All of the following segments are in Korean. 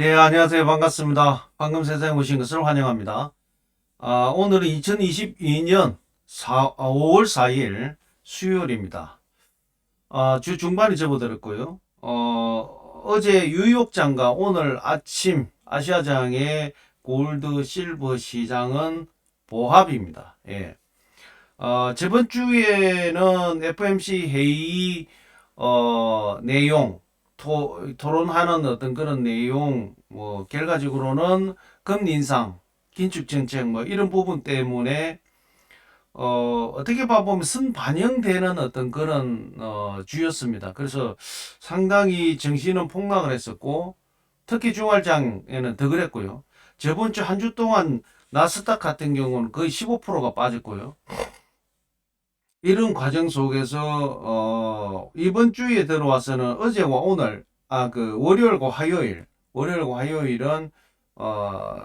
예, 안녕하세요. 반갑습니다. 방금 세상에 오신 것을 환영합니다. 오늘은 2022년 5월 4일 수요일입니다. 주 중반이 접어들었고요. 어제 뉴욕장과 오늘 아침 아시아장의 골드, 실버 시장은 보합입니다. 예. 저번 주에는 FMC 회의 내용, 토론하는 어떤 그런 내용, 뭐 결과적으로는 금리 인상, 긴축 정책 뭐 이런 부분 때문에 어떻게 봐보면 선반영되는 어떤 그런 주였습니다. 그래서 상당히 정신은 폭락을 했었고, 특히 주말장에는 더 그랬고요. 저번 주 한 주 동안 나스닥 같은 경우는 거의 15%가 빠졌고요. 이런 과정 속에서 이번 주에 들어와서는 어제와 오늘 월요일과 화요일은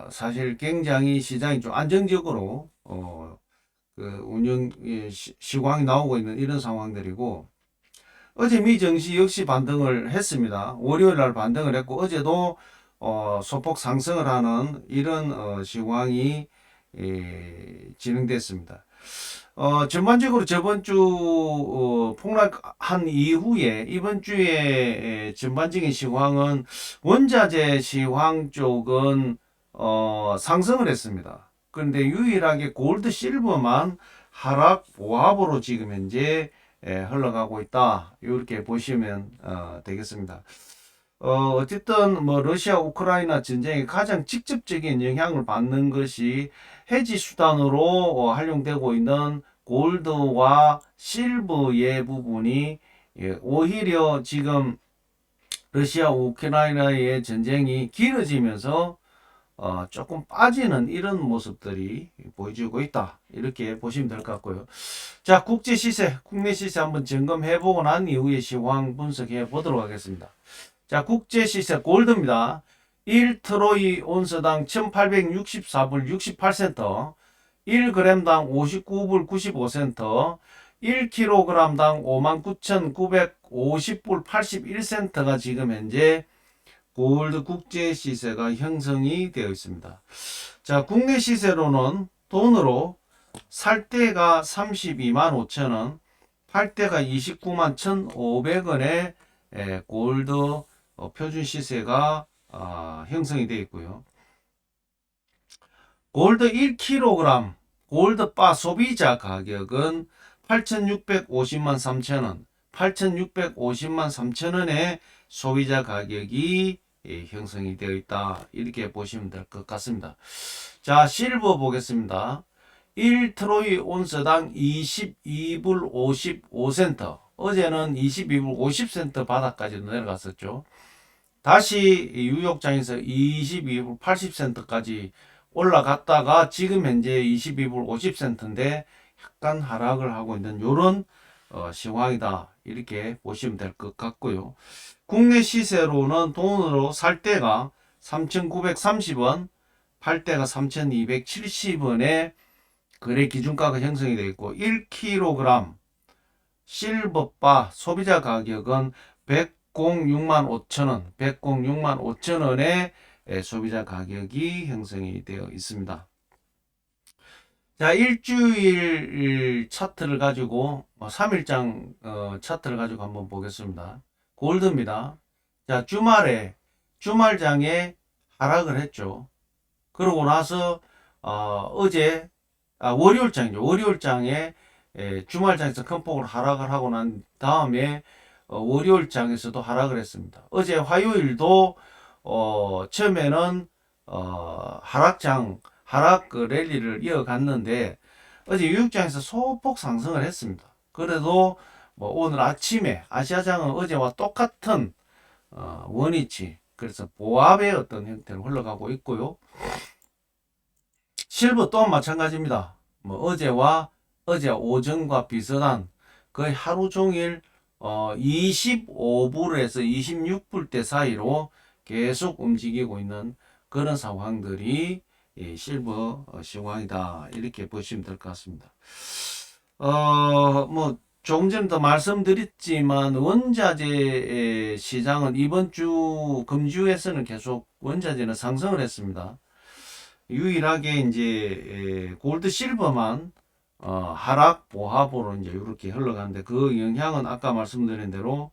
사실 굉장히 시장이 좀 안정적으로 그 운영 시황이 나오고 있는 이런 상황들이고, 어제 미 증시 역시 반등을 했습니다. 월요일 날 반등을 했고, 어제도 소폭 상승을 하는 이런 시황이 진행됐습니다. 전반적으로 저번 주 폭락한 이후에 이번 주에 전반적인 시황은 원자재 시황 쪽은 상승을 했습니다. 그런데 유일하게 골드 실버만 하락 보합으로 지금 현재 흘러가고 있다. 이렇게 보시면 되겠습니다. 어쨌든 뭐 러시아 우크라이나 전쟁에 가장 직접적인 영향을 받는 것이 해지 수단으로 활용되고 있는 골드와 실버의 부분이 오히려 지금 러시아 우크라이나의 전쟁이 길어지면서 조금 빠지는 이런 모습들이 보여주고 있다. 이렇게 보시면 될 것 같고요. 자, 국제 시세, 국내 시세 한번 점검해 보고 난 이후에 시황 분석해 보도록 하겠습니다. 자, 국제 시세 골드입니다. 1트로이 온스당 1864불 68센터, 1g당 59불 95센터, 1kg당 59,950불 81센터가 지금 현재 골드 국제 시세가 형성이 되어 있습니다. 자, 국내 시세로는 돈으로 살 때가 32만 5천원, 팔 때가 29만 1,500원에 골드 표준 시세가 형성이 되어 있고요. 골드 1kg 골드바 소비자 가격은 8,650만 3천원, 8,650만 3천원의 소비자 가격이 형성이 되어 있다. 이렇게 보시면 될 것 같습니다. 자, 실버 보겠습니다. 1트로이 온스당 22불 55센터. 어제는 22불 50센터 바닥까지 내려갔었죠. 다시 뉴욕장에서 22불 80센터까지 올라갔다가 지금 현재 22불 50센터인데 약간 하락을 하고 있는 이런 시황이다. 이렇게 보시면 될 것 같고요. 국내 시세로는 돈으로 살 때가 3,930원, 팔 때가 3,270원에 거래 기준가가 형성이 되어 있고, 1kg 실버바 소비자 가격은 106만 5천원, 106만 5천원의 소비자 가격이 형성이 되어 있습니다. 자, 일주일 차트를 가지고 3일장 차트를 가지고 한번 보겠습니다. 골드입니다. 자, 주말장에 하락을 했죠. 그러고 나서 어제 월요일장이죠. 월요일장에 주말장에서 큰 폭으로 하락을 하고 난 다음에 월요일장에서도 하락을 했습니다. 어제 화요일도 처음에는 하락 그 랠리를 이어갔는데 어제 뉴욕장에서 소폭 상승을 했습니다. 그래도 뭐 오늘 아침에 아시아장은 어제와 똑같은 원위치, 그래서 보합의 어떤 형태로 흘러가고 있고요. 실버 또한 마찬가지입니다. 뭐 어제 오전과 비슷한 거의 하루 종일 25불에서 26불대 사이로 계속 움직이고 있는 그런 상황들이 실버 시황이다. 이렇게 보시면 될 것 같습니다. 뭐 조금 전에도 말씀드렸지만 원자재 시장은 이번 주 금주에서는 계속 원자재는 상승을 했습니다. 유일하게 이제 골드 실버만 하락 보합으로 이제 이렇게 흘러가는데 그 영향은 아까 말씀드린 대로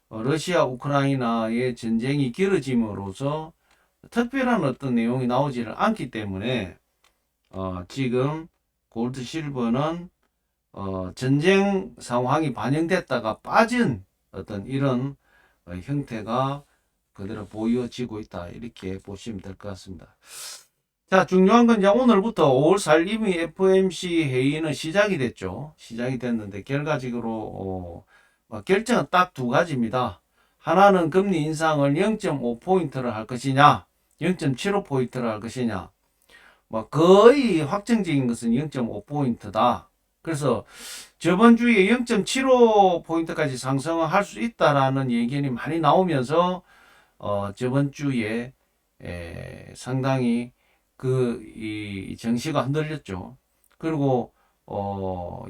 러시아 우크라이나의 전쟁이 길어짐으로써 특별한 어떤 내용이 나오지를 않기 때문에 지금 골드 실버는 전쟁 상황이 반영됐다가 빠진 어떤 이런 형태가 그대로 보여지고 있다 이렇게 보시면 될 것 같습니다. 자, 중요한 건 이제 오늘부터 5월 4일 이미 FOMC 회의는 시작이 됐죠. 시작이 됐는데 결과적으로 결정은 딱 두 가지입니다. 하나는 금리 인상을 0.5포인트를 할 것이냐, 0.75포인트를 할 것이냐. 뭐 거의 확정적인 것은 0.5포인트다. 그래서 저번 주에 0.75포인트까지 상승을 할 수 있다라는 얘기는 많이 나오면서 저번 주에 상당히 이 정시가 흔들렸죠. 그리고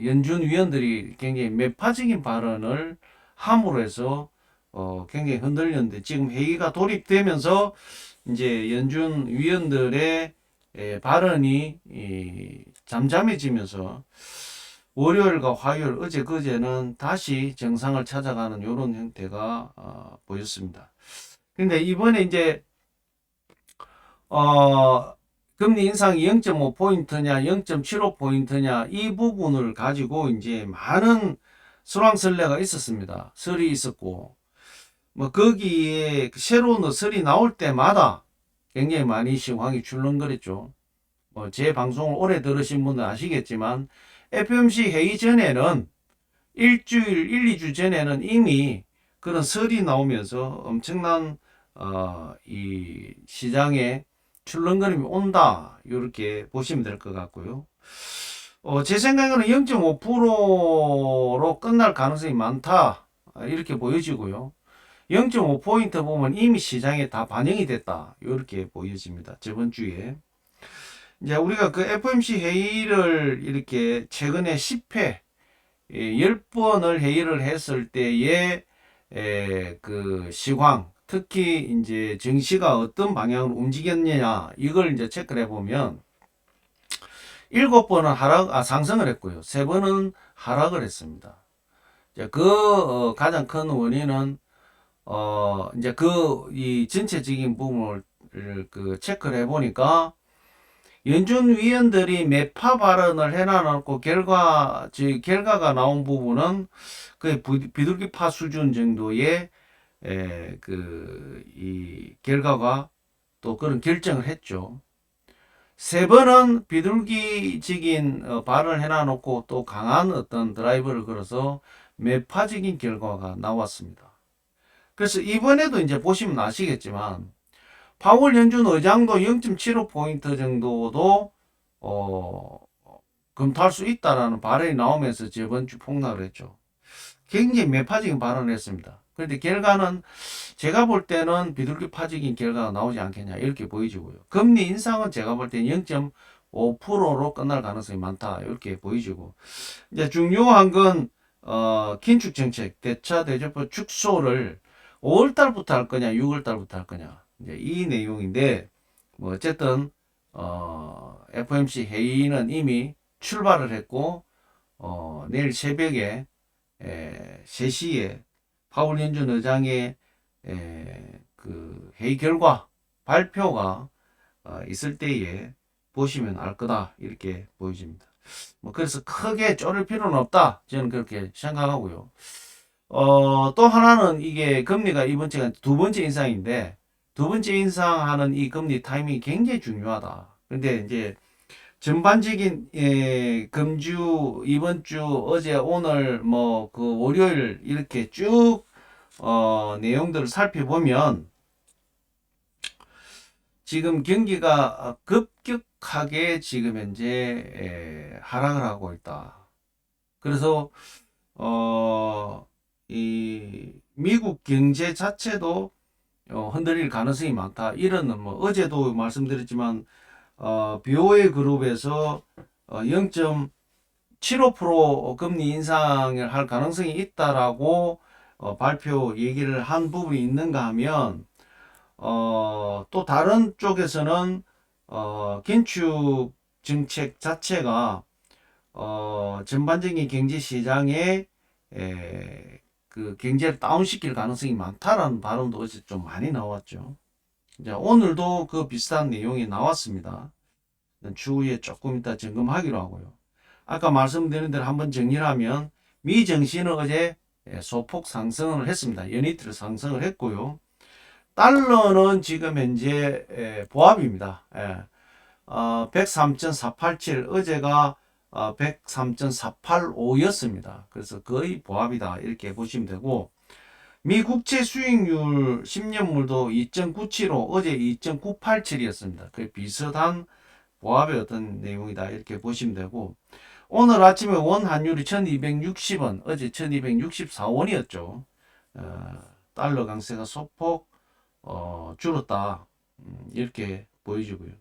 연준 위원들이 굉장히 매파적인 발언을 함으로 해서 굉장히 흔들렸는데 지금 회의가 돌입되면서 이제 연준 위원들의 발언이 잠잠해지면서 월요일과 화요일 어제 그제는 다시 정상을 찾아가는 이런 형태가 보였습니다. 근데 이번에 이제 금리 인상이 0.5포인트냐 0.75포인트냐 이 부분을 가지고 이제 많은 설왕설래가 있었습니다. 설이 있었고 뭐 거기에 새로운 설이 나올 때마다 굉장히 많이 시황이 출렁거렸죠. 뭐 제 방송을 오래 들으신 분은 아시겠지만 FOMC 회의 전에는 일주일, 1, 2주 전에는 이미 그런 설이 나오면서 엄청난 이 시장에 출렁거림이 온다 이렇게 보시면 될 것 같고요. 제 생각에는 0.5%로 끝날 가능성이 많다 이렇게 보여지고요. 0.5포인트 보면 이미 시장에 다 반영이 됐다 이렇게 보여집니다. 저번 주에 이제 우리가 그 FOMC 회의를 이렇게 최근에 10회 10번을 회의를 했을 때의 그 시황 특히 이제 증시가 어떤 방향으로 움직였느냐 이걸 이제 체크를 해보면 7번은 상승을 했고요. 3번은 하락을 했습니다. 그 가장 큰 원인은 이제 이 전체적인 부분을 그 체크를 해보니까 연준 위원들이 매파 발언을 해놔놓고 결과가 나온 부분은 거의 비둘기파 수준 정도의 이 결과가 또 그런 결정을 했죠. 3번은 비둘기적인 발언을 해놔놓고 또 강한 어떤 드라이브를 걸어서 매파적인 결과가 나왔습니다. 그래서 이번에도 이제 보시면 아시겠지만 파월 연준 의장도 0.75포인트 정도도 검토할 수 있다라는 발언이 나오면서 저번 주 폭락을 했죠. 굉장히 매파적인 발언을 했습니다. 그런데 결과는 제가 볼 때는 비둘기파적인 결과가 나오지 않겠냐 이렇게 보여지고요. 금리 인상은 제가 볼 때는 0.5%로 끝날 가능성이 많다 이렇게 보여지고 이제 중요한 건 긴축 정책 대차 대조법 축소를 5월달부터 할 거냐 6월달부터 할 거냐 이제 이 내용인데 뭐 어쨌든 FOMC 회의는 이미 출발을 했고 내일 새벽에 3시에 파월 연준 의장의 그 회의 결과 발표가 있을 때에 보시면 알 거다 이렇게 보여집니다. 뭐 그래서 크게 쫄을 필요는 없다 저는 그렇게 생각하고요. 또 하나는 이게 금리가 이번 주가 두 번째 인상인데 두 번째 인상하는 이 금리 타이밍이 굉장히 중요하다. 근데 이제 전반적인 금주 이번 주 어제 오늘 뭐 그 월요일 이렇게 쭉 내용들을 살펴보면 지금 경기가 급격하게 지금 현재 하락을 하고 있다. 그래서 이 미국 경제 자체도 흔들릴 가능성이 많다. 이런 뭐 어제도 말씀드렸지만 BOA 그룹에서 7~5% 금리 인상을 할 가능성이 있다라고 발표 얘기를 한 부분이 있는가 하면 또 다른 쪽에서는 긴축 정책 자체가 전반적인 경제 시장에 그 경제를 다운시킬 가능성이 많다라는 발언도 어제 좀 많이 나왔죠. 이제 오늘도 그 비슷한 내용이 나왔습니다. 추후에 조금 이따 점검하기로 하고요. 아까 말씀드린 대로 한번 정리를 하면 미 증시는 어제 소폭 상승을 했습니다. 연이틀 상승을 했고요. 달러는 지금 현재 보합입니다. 103.487 어제가 103.485였습니다. 그래서 거의 보합이다 이렇게 보시면 되고, 미 국채 수익률 10년물도 2.97로 어제 2.987이었습니다. 거의 비슷한 보합의 어떤 내용이다 이렇게 보시면 되고, 오늘 아침에 원 환율이 1260원, 어제 1264원이었죠. 달러 강세가 소폭 줄었다 이렇게 보여지고요.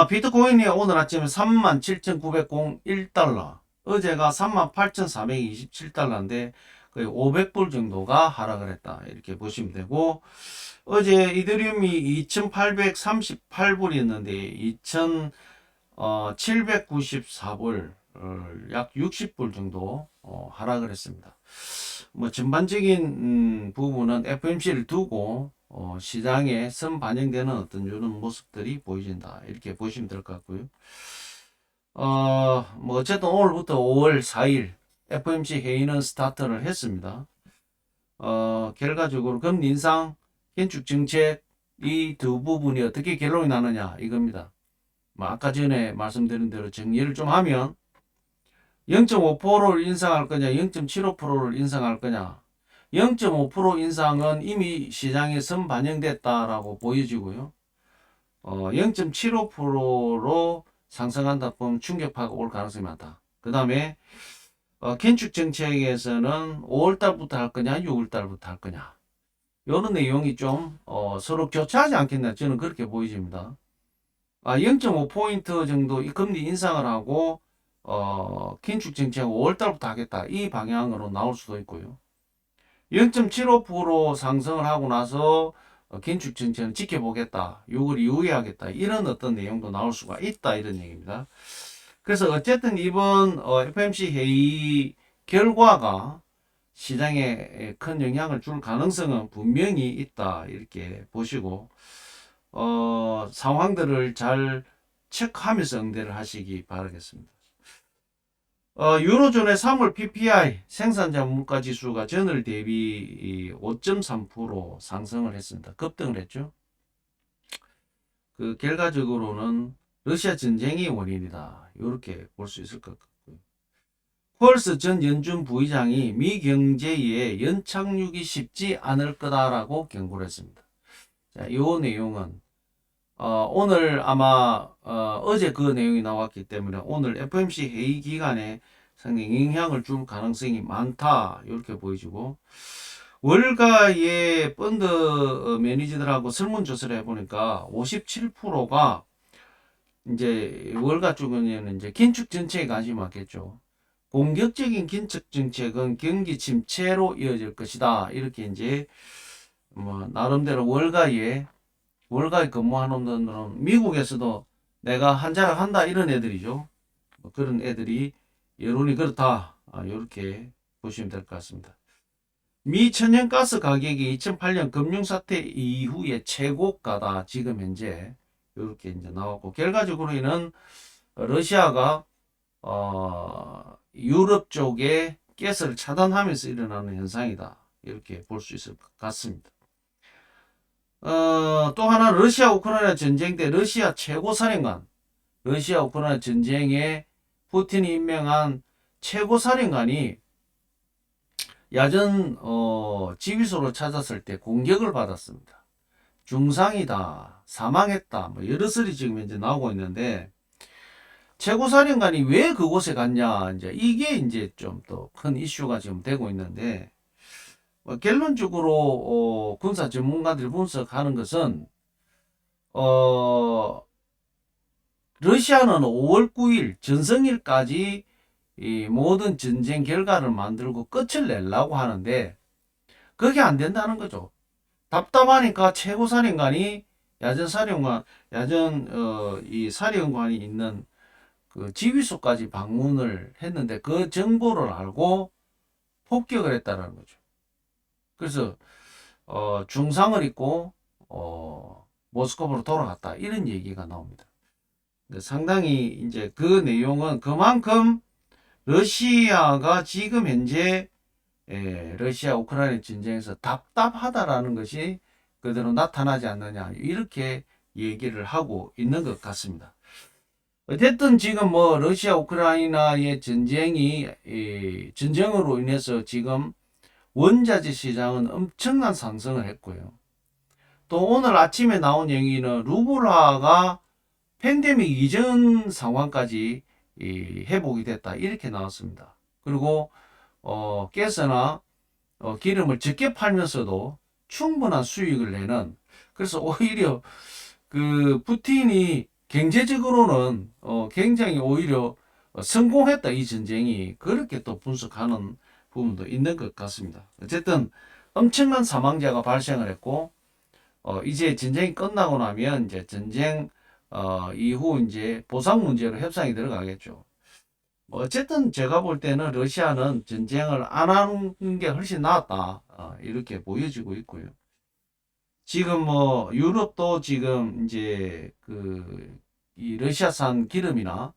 비트코인이 오늘 아침에 37,901달러, 어제가 38,427달러인데 거의 500불 정도가 하락을 했다 이렇게 보시면 되고, 어제 이더리움이 2,838불이었는데 2,794불, 약 60불 정도 하락을 했습니다. 뭐 전반적인 부분은 FMC를 두고 시장에 선반영되는 어떤 이런 모습들이 보여진다 이렇게 보시면 될 것 같고요. 뭐 어쨌든 오늘부터 5월 4일 FMC 회의는 스타트를 했습니다. 결과적으로 금리 인상, 긴축 정책 이 두 부분이 어떻게 결론이 나느냐 이겁니다. 뭐 아까 전에 말씀드린 대로 정리를 좀 하면 0.5%를 인상할 거냐, 0.75%를 인상할 거냐. 0.5% 인상은 이미 시장에 선반영됐다라고 보여지고요. 0.75%로 상승한다 보면 충격파가 올 가능성이 많다. 그 다음에 긴축 정책에서는 5월달부터 할 거냐, 6월달부터 할 거냐. 이런 내용이 좀 서로 교차하지 않겠나 저는 그렇게 보여집니다. 0.5포인트 정도 이 금리 인상을 하고 긴축 정책 5월달부터 하겠다 이 방향으로 나올 수도 있고요. 0.75% 상승을 하고 나서 긴축 정책은 지켜보겠다, 6월 이후에 하겠다 이런 어떤 내용도 나올 수가 있다 이런 얘기입니다. 그래서 어쨌든 이번 FMC 회의 결과가 시장에 큰 영향을 줄 가능성은 분명히 있다 이렇게 보시고 상황들을 잘 체크하면서 응대를 하시기 바라겠습니다. 유로존의 3월 PPI 생산자 물가 지수가 전월 대비 5.3% 상승을 했습니다. 급등을 했죠. 그 결과적으로는 러시아 전쟁이 원인이다 이렇게 볼 수 있을 것 같고요. 콜스 전 연준 부의장이 미 경제에 연착륙이 쉽지 않을 거다라고 경고를 했습니다. 자, 이 내용은 오늘 아마 어제 그 내용이 나왔기 때문에 오늘 FMC 회의 기간에 상당히 영향을 줄 가능성이 많다 이렇게 보여지고, 월가의 펀드 매니저들하고 설문조사를 해보니까 57%가 이제 월가 쪽은 이제 긴축 정책에 관심이 많겠죠. 공격적인 긴축 정책은 경기 침체로 이어질 것이다 이렇게 이제 뭐 나름대로 월가에 근무하는 놈들은 미국에서도 내가 한자를 한다 이런 애들이죠. 그런 애들이 여론이 그렇다 이렇게 보시면 될 것 같습니다. 미 천연가스 가격이 2008년 금융사태 이후에 최고가다 지금 현재 이렇게 이제 나왔고, 결과적으로는 러시아가 유럽 쪽에 가스를 차단하면서 일어나는 현상이다 이렇게 볼 수 있을 것 같습니다. 또 하나 러시아 우크라이나 전쟁 때 러시아 최고사령관, 러시아 우크라이나 전쟁에 푸틴이 임명한 최고사령관이 야전 지휘소를 찾았을 때 공격을 받았습니다. 중상이다, 사망했다, 뭐 여러 설이 지금 이제 나오고 있는데, 최고사령관이 왜 그곳에 갔냐, 이제 이게 이제 좀 더 큰 이슈가 지금 되고 있는데, 결론적으로 군사 전문가들이 분석하는 것은 러시아는 5월 9일 전성일까지 이 모든 전쟁 결과를 만들고 끝을 내려고 하는데 그게 안 된다는 거죠. 답답하니까 최고사령관이 이 사령관이 있는 그 지휘소까지 방문을 했는데 그 정보를 알고 폭격을 했다는 거죠. 그래서 중상을 입고 모스크바로 돌아갔다 이런 얘기가 나옵니다. 상당히 이제 그 내용은 그만큼 러시아가 지금 현재 러시아 우크라이나 전쟁에서 답답하다라는 것이 그대로 나타나지 않느냐 이렇게 얘기를 하고 있는 것 같습니다. 어쨌든 지금 뭐 러시아 우크라이나의 전쟁으로 인해서 지금 원자재 시장은 엄청난 상승을 했고요. 또 오늘 아침에 나온 얘기는 루블화가 팬데믹 이전 상황까지 회복이 됐다 이렇게 나왔습니다. 그리고 가스나 기름을 적게 팔면서도 충분한 수익을 내는, 그래서 오히려 그 푸틴이 경제적으로는 굉장히 오히려 성공했다 이 전쟁이, 그렇게 또 분석하는 부분도 있는 것 같습니다. 어쨌든 엄청난 사망자가 발생을 했고 이제 전쟁이 끝나고 나면 이제 전쟁 이후 이제 보상 문제로 협상이 들어가겠죠. 어쨌든 제가 볼 때는 러시아는 전쟁을 안 하는 게 훨씬 낫다 이렇게 보여지고 있고요. 지금 뭐 유럽도 지금 이제 그 이 러시아산 기름이나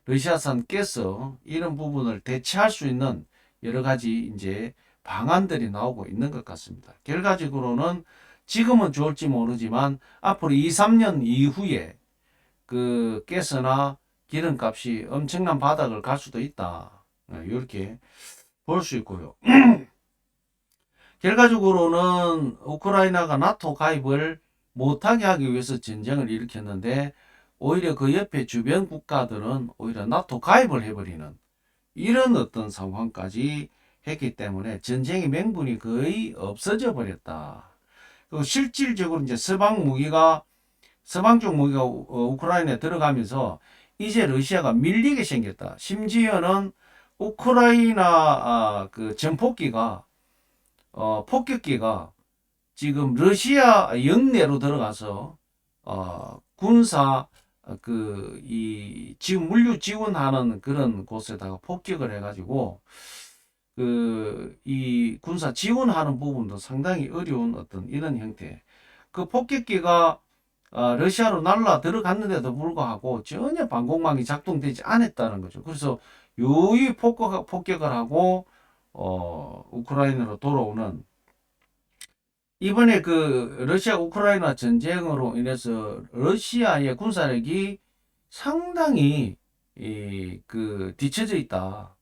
러시아산 가스 이런 부분을 대체할 수 있는 여러 가지 이제 방안들이 나오고 있는 것 같습니다. 결과적으로는 지금은 좋을지 모르지만 앞으로 2, 3년 이후에 그 가스나 기름값이 엄청난 바닥을 갈 수도 있다. 이렇게 볼 수 있고요. 결과적으로는 우크라이나가 나토 가입을 못하게 하기 위해서 전쟁을 일으켰는데 오히려 그 옆에 주변 국가들은 오히려 나토 가입을 해버리는 이런 어떤 상황까지 했기 때문에 전쟁의 명분이 거의 없어져 버렸다. 그리고 실질적으로 이제 서방 쪽 무기가 우크라이나에 들어가면서 이제 러시아가 밀리게 생겼다. 심지어는 우크라이나 그 전폭기가 폭격기가 지금 러시아 영내로 들어가서 군사 이 지금 물류 지원하는 그런 곳에다가 폭격을 해가지고 그 이 군사 지원하는 부분도 상당히 어려운 어떤 이런 형태. 그 폭격기가 러시아로 날라 들어갔는데도 불구하고 전혀 방공망이 작동되지 않았다는 거죠. 그래서 유유 폭격을 하고 우크라이나로 돌아오는, 이번에 그 러시아 우크라이나 전쟁으로 인해서 러시아의 군사력이 상당히 그 뒤처져 있다.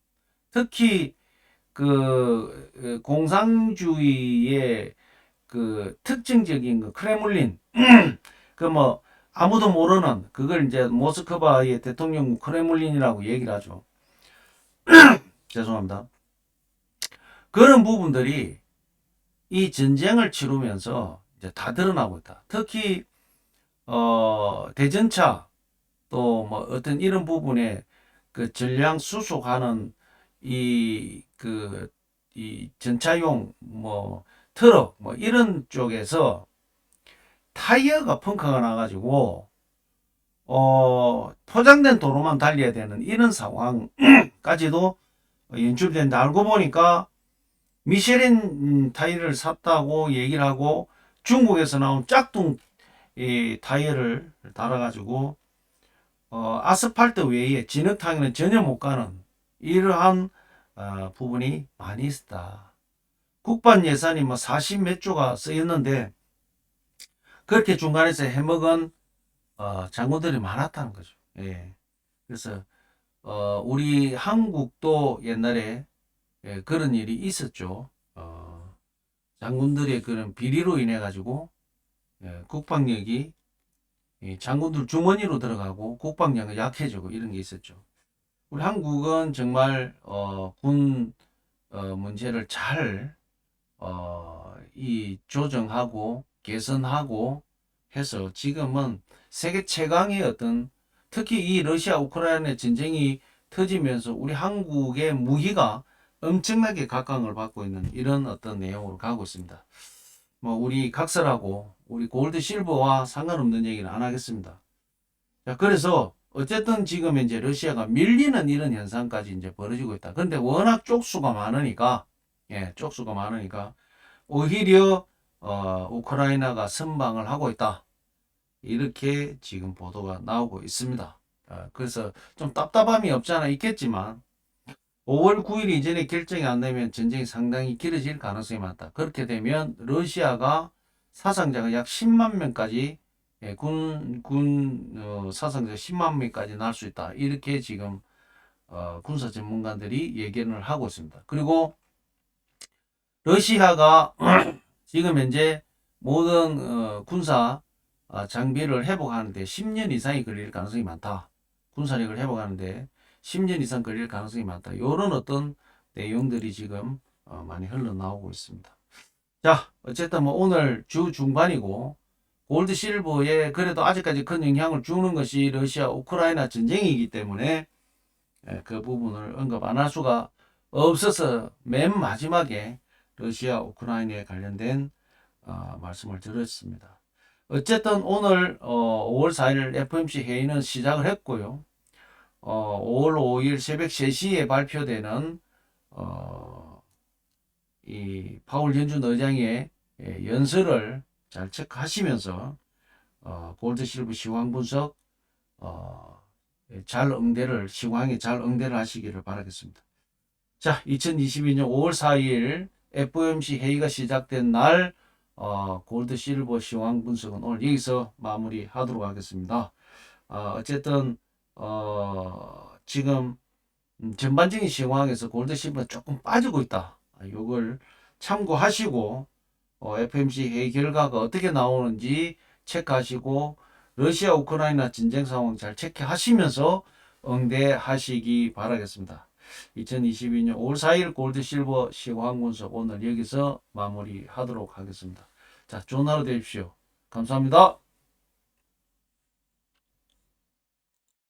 특히 그 공산주의의 그 특징적인 그 크레물린 그 뭐 아무도 모르는 그걸 이제 모스크바의 대통령 크레물린이라고 얘기를 하죠. 죄송합니다. 그런 부분들이 이 전쟁을 치르면서 이제 다 드러나고 있다. 특히 대전차 또 뭐 어떤 이런 부분에 그 전량 수속하는 이 전차용 뭐 트럭 뭐 이런 쪽에서 타이어가 펑크가 나가지고 포장된 도로만 달려야 되는 이런 상황까지도 연출된다. 알고 보니까 미쉐린 타이어를 샀다고 얘기를 하고 중국에서 나온 짝퉁 타이어를 달아가지고 아스팔트 외에 진흙탕에는 전혀 못 가는 이러한 부분이 많이 있었다. 국방 예산이 뭐 40 몇 조가 쓰였는데 그렇게 중간에서 해먹은 장군들이 많았다는 거죠. 예. 그래서 우리 한국도 옛날에 그런 일이 있었죠. 장군들의 그런 비리로 인해 가지고 국방력이 장군들 주머니로 들어가고 국방력이 약해지고 이런 게 있었죠. 우리 한국은 정말 군 문제를 잘 이 조정하고 개선하고 해서 지금은 세계 최강의 어떤 특히 이 러시아 우크라이나 전쟁이 터지면서 우리 한국의 무기가 엄청나게 각광을 받고 있는 이런 어떤 내용으로 가고 있습니다. 뭐 우리 각설하고 우리 골드 실버와 상관없는 얘기는 안 하겠습니다. 자, 그래서 어쨌든 지금 이제 러시아가 밀리는 이런 현상까지 이제 벌어지고 있다. 그런데 워낙 쪽수가 많으니까, 쪽수가 많으니까 오히려 우크라이나가 선방을 하고 있다. 이렇게 지금 보도가 나오고 있습니다. 그래서 좀 답답함이 없지 않아 있겠지만 5월 9일 이전에 결정이 안 되면 전쟁이 상당히 길어질 가능성이 많다. 그렇게 되면 러시아가 사상자가 약 10만 명까지 사상자 10만 명까지 날 수 있다. 이렇게 지금 군사 전문가들이 예견을 하고 있습니다. 그리고 러시아가 지금 현재 모든 군사 장비를 회복하는데 10년 이상이 걸릴 가능성이 많다. 군사력을 회복하는데 10년 이상 걸릴 가능성이 많다. 이런 어떤 내용들이 지금 많이 흘러나오고 있습니다. 자, 어쨌든 뭐 오늘 주 중반이고 골드 실버에 그래도 아직까지 큰 영향을 주는 것이 러시아 우크라이나 전쟁이기 때문에 그 부분을 언급 안 할 수가 없어서 맨 마지막에 러시아 우크라이나에 관련된 말씀을 드렸습니다. 어쨌든 오늘 5월 4일 FOMC 회의는 시작을 했고요. 5월 5일 새벽 3시에 발표되는 이 파월 연준 의장의 연설을 잘 체크하시면서 골드 실버 시황 분석 시황에 잘 응대를 하시기를 바라겠습니다. 자, 2022년 5월 4일 FOMC 회의가 시작된 날 골드 실버 시황 분석은 오늘 여기서 마무리하도록 하겠습니다. 어쨌든 지금 전반적인 시황에서 골드 실버가 조금 빠지고 있다. 이걸 참고하시고 FOMC 회의 결과가 어떻게 나오는지 체크하시고 러시아 우크라이나 전쟁 상황 잘 체크하시면서 응대하시기 바라겠습니다. 2022년 5월 4일 골드 실버 시황 분석 오늘 여기서 마무리하도록 하겠습니다. 자, 좋은 하루 되십시오. 감사합니다.